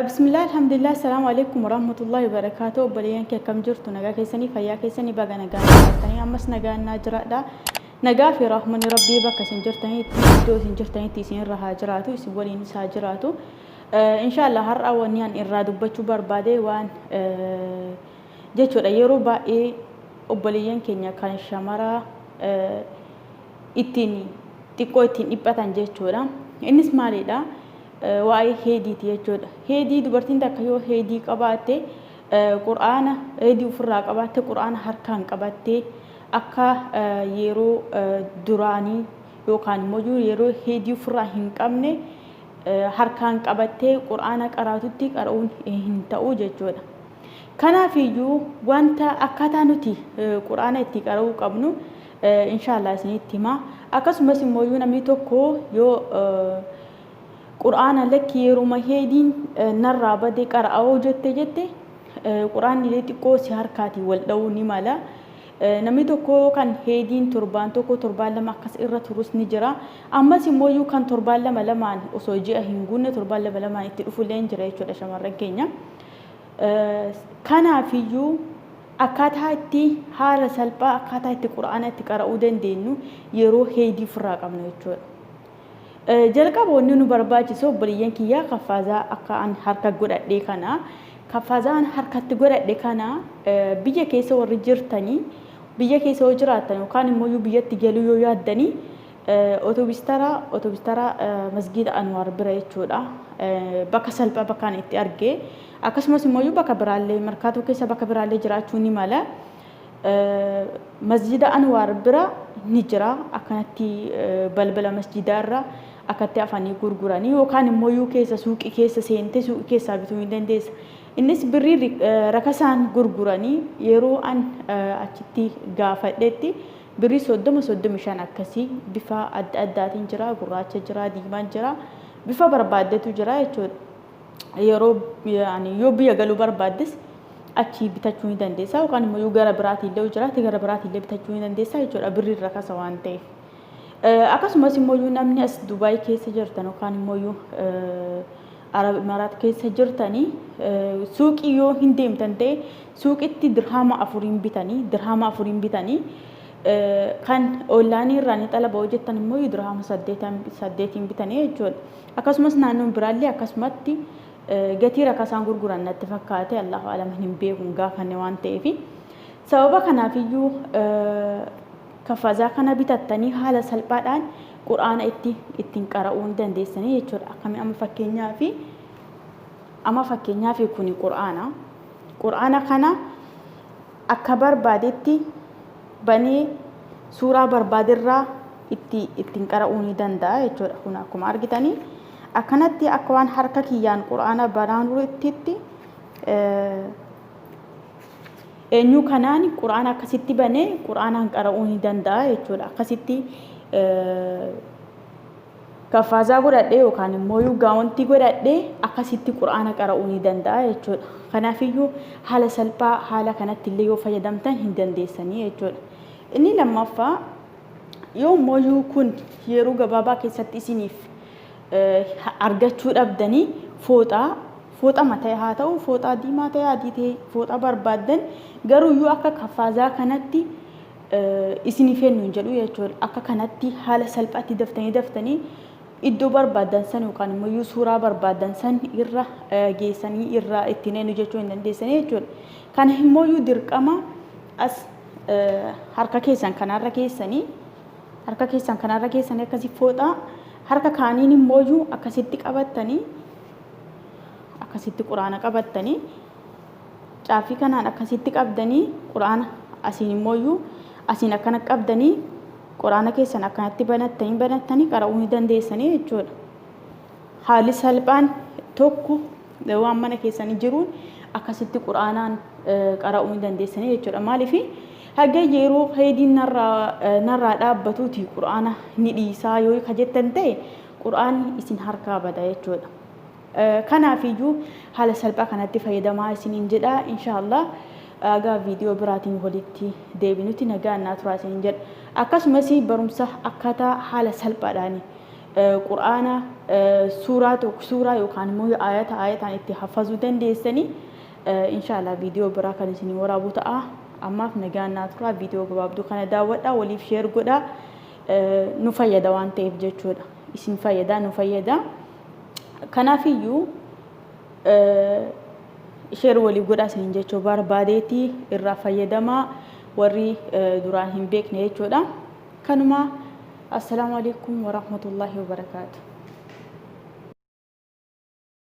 Bismillah, alhamdulillah, assalamu alaikum warahmatullahi wabarakatuh. Obboliyan kee akkam jirtu nagaa keessanii fayyaa keessanii baga nagaa jirtanii ammas nagaa jiraadha. Nagaa fi rahmanni rabbii bakka isin jirtanii iddoo isin jirtanitti isin irra haa jiraatu isin waliin isaa jiraatu. Inshallah har'a wanni an irraa dubbachuu barbaade waan jechuudha yeroo baay'ee obboliyan keenya kan shamaraa ittiin xiqqoo ittiin dhiphatan jechuudha. Innis maalidha? Waa'ee heediiti jechuudha. Heedii dubartiin takka yoo heedii qabaatte Qur'aana heedii ofirraa qabaatte Qur'aana harkaan qabattee akka yeroo duraanii yookaan immoo yeroo heedii ofirraa hin qabne harkaan qabattee Qur'aana qaraatutti qara'uun hin ta'u jechuudha. Kanaafiyyuu wanta akkaataa nuti Qur'aana itti qara'uu qabnu inshallah isinitti hima. Akkasumas immoo namni tokko yoo Qur'aana lakki yeroo heediin narraa badee qara'uu jette Qur'aanni xiqqoo si harkaatii wal dha'uu ni mala. Namni tokko kan heediin torbaan tokko torbaan lama akkas irra turus ni jira. Ammas immoo kan torbaan lama lamaan osoo ji'a hin guunne torbaan lama lamaan itti dhufullee jira jechuudha shamarran keenya. Kanaafiyyuu akkaataa itti haala salphaa akkaataa itti Qur'aana itti qara'uu dandeenyu yeroo heedii ofirraa qabnu jechuudha. Jalqaboonni nu barbaachisu obboliyan kiyyaa kaffazaa akka an harka godhadhee kana kaffazaan harkatti godhadhe kana biyya keessa warri jirtanii biyya keessa yoo jiraatan yookaan immoo biyyatti galuu yoo yaaddanii otobistara masgiida Anwaar bira jechuudha. Bakka salphaa bakkaan itti argee akkasumas immoo bakka biraallee markaatoo keessa bakka biraallee jiraachuu ni mala. Masgiida Anwaar bira ni jira akkanatti balbala masgiidaarra akkatti afanii gurguranii yookaan immoo keessa suuqii keessa seentee suuqii keessaa bituu ni dandeessa. Innis birrii rakasaan gurguranii yeroo an achitti gaafadhetti birrii 35 akkasii bifa adda addaatiin jira gurraacha jira diimaan jira bifa barbaaddetu jira jechuudha. Yeroo yoo biyya galuu barbaaddes achi bitachuu ni dandeessa yookaan immoo gara biraatillee jiraate gara biraatillee bitachuu ni dandeessa jechuudha birrii rakasa waan ta'eef. Akkasumas immoo namni as Dubaay keessa jirtan yookaan immoo Arab Imaraat keessa jirtanii suuqii yoo hin deemtan ta'e suuqitti dirhama 4 bitanii kan onlaayinii irraa ni xalaba hojjetan immoo dirhama 8 bitanii jechuudha. Akkasumas naannoon biraallee akkasumatti gatii rakasaan gurguran natti fakkaate Allahu a'lam hin beeku gaafanne waan ta'eef sababa kanaafiyyu kaffazaa kana bitattanii haala salphaadhaan Qur'aana ittiin qara'uu dandeessanii jechuudha. Akkami amma fakkeenyaaf kuni Qur'aana kana akka barbaadetti banee suuraa barbaadirraa ittiin qara'uu ni danda'a jechuudha. Kun akkuma argitanii akkanatti akka waan harka kiyyaan Qur'aana banaanuu itti eenyu kanaan Qur'aana akkasitti banee Qur'aanaan qara'uu ni danda'a jechuudha. Akkasitti kaffazaa godhadhee yookaan immoo gaawontii godhadhee akkasitti Qur'aana qara'uu ni danda'a jechuudha. Kanaafiyyuu haala salphaa haala kanatti illee yoo fayyadamtan hin dandeessanii jechuudha. Inni lammaffaa yoo immoo kun yeroo gabaabaa keessatti isiniif argachuu dhabdanii fooxa mataa haa ta'u fooxa diimaa ta'e adii ta'e fooxa barbaaddan garuu akka kaffazaa kanatti isiniif hin jedhu jechuudha. Akka kanatti haala salphaatti daftanii iddoo barbaadan san yookaan immoo suuraa barbaadan san irra geessanii irra ittiin eenyu jechuu hin dandeessanii jechuudha. Kana immoo dirqama as harka keessan kanarra keessanii akkasii fooxa harka kaaniin immoo akkasitti qabattanii akkasitti Qur'aana qabattanii caaffii kanaan akkasitti qabdanii Qur'aana asiin immoo asiin akkana qabdanii Qur'aana keessan akkanatti banattanii qara'uu ni dandeessanii jechuudha. Haalli salphaan tokko waan mana keessanii jiruun akkasitti Qur'aanaan qara'uu ni dandeessanii jechuudha. Maaliif haga yeroo heediin narraa dhaabbatuuti Qur'aana ni dhiisaa yoo jettan ta'e Qur'aanni isin harkaa bada jechuudha. Kanaafiyyuu haala salphaa kanatti fayyadamaa isiniin jedha inshallah. Aga video biraatiin walitti deebinuti nagaa naa turaa isiniin jedha. Akkasumas barumsa akkaataa haala salphaadhaan qur'aana suuraa tokko suuraa yookaan immoo ayataan itti hafazuu dandeessanii inshallah viidiyoo biraa kan isin waraabu ta'a. Ammaaf nagaan naa tura. Viidiyoo gabaabduu kana daawwadhaa, waliif sheer godhaa. Nu fayyada waan ta'eef jechuudha. Isin fayyadaa, nu fayyada. Kanaafiyyuu sheer waliif godhaa isiniin jechuu barbaadeetii irraa fayyadamaa warri duraan hin beekne jechuudha. Kanuma assalamu alaikum wa rahmatullahi wa barakatuh.